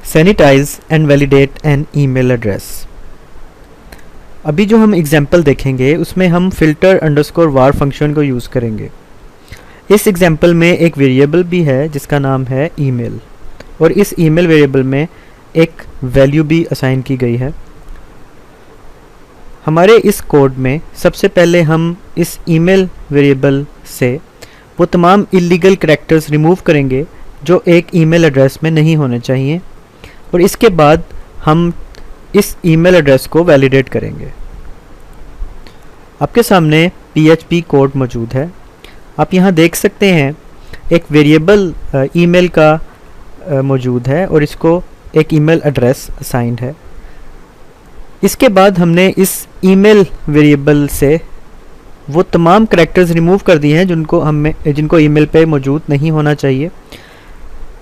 Sanitise and validate an email address. अभी जो हम एग्जांपल देखेंगे उसमें हम फिल्टर अंडरस्कोर वार फंक्शन को यूज़ करेंगे। इस एग्जांपल में एक वेरिएबल भी है जिसका नाम है ईमेल, और इस ईमेल वेरिएबल में एक वैल्यू भी असाइन की गई है। हमारे इस कोड में सबसे पहले हम इस ईमेल वेरिएबल से वो तमाम इलीगल कैरेक्टर्स रिमूव करेंगे जो एक ईमेल एड्रेस में नहीं होने चाहिए, और इसके बाद हम इस ईमेल एड्रेस को वैलिडेट करेंगे। आपके सामने PHP कोड मौजूद है। आप यहाँ देख सकते हैं एक वेरिएबल ईमेल का मौजूद है और इसको एक ईमेल एड्रेस असाइंड है। इसके बाद हमने इस ईमेल वेरिएबल से वो तमाम कैरेक्टर्स रिमूव कर दिए हैं जिनको ईमेल पे मौजूद नहीं होना चाहिए।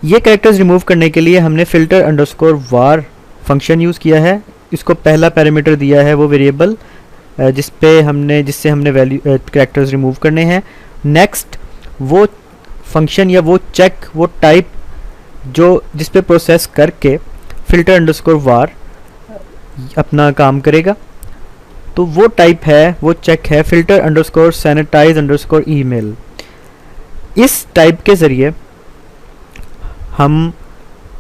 ये कैरेक्टर्स रिमूव करने के लिए हमने filter underscore var function use किया है। इसको पहला पैरामीटर दिया है वो वेरिएबल जिससे हमने वैल्यू कैरेक्टर्स रिमूव करने हैं। नेक्स्ट वो फंक्शन या वो चेक वो टाइप जिस पे प्रोसेस करके फिल्टर अंडरस्कोर वार अपना काम करेगा, तो वो टाइप है, वो चेक है filter underscore sanitise underscore email. इस टाइप के ज़रिए हम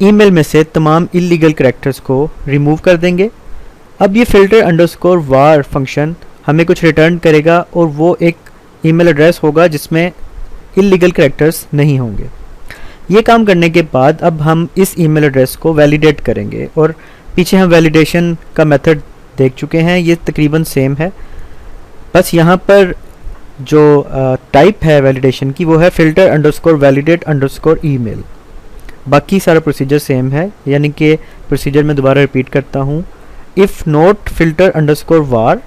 ईमेल में से तमाम इलीगल कैरेक्टर्स को रिमूव कर देंगे। अब ये फिल्टर अंडरस्कोर वार फंक्शन हमें कुछ रिटर्न करेगा और वो एक ईमेल एड्रेस होगा जिसमें इलीगल कैरेक्टर्स नहीं होंगे। ये काम करने के बाद अब हम इस ईमेल एड्रेस को वैलिडेट करेंगे, और पीछे हम वैलिडेशन का मेथड देख चुके हैं, ये तकरीबन सेम है। बस यहाँ पर जो टाइप है वैलिडेशन की वो है filter underscore validate underscore email. बाकी सारा प्रोसीजर सेम है, यानी कि प्रोसीजर मैं दोबारा रिपीट करता हूँ। If note filter underscore war,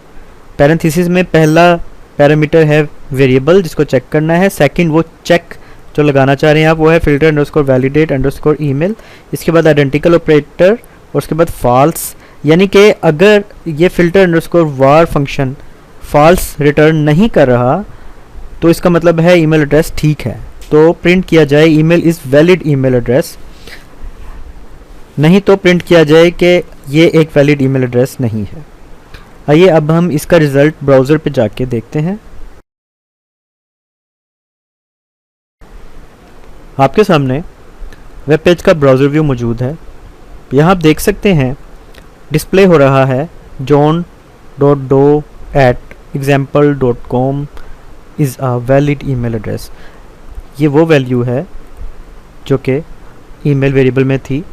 parenthesis में पहला पैरामीटर है वेरिएबल जिसको चेक करना है। सेकंड वो चेक जो लगाना चाह रहे हैं आप वो है filter underscore validate underscore email. इसके बाद आइडेंटिकल ऑपरेटर और उसके बाद फॉल्स, यानी कि अगर ये filter underscore var function false return नहीं कर रहा तो इसका मतलब है ईमेल एड्रेस ठीक है, तो प्रिंट किया जाए email is valid email address, नहीं तो प्रिंट किया जाए कि ये एक वैलिड ईमेल एड्रेस नहीं है। आइए अब हम इसका रिज़ल्ट ब्राउज़र पे जाके देखते हैं। आपके सामने वेब पेज का ब्राउज़र व्यू मौजूद है। यहाँ आप देख सकते हैं डिस्प्ले हो रहा है john.doe@example.com is a valid email address. ये वो वैल्यू है जो कि ईमेल वेरिएबल में थी।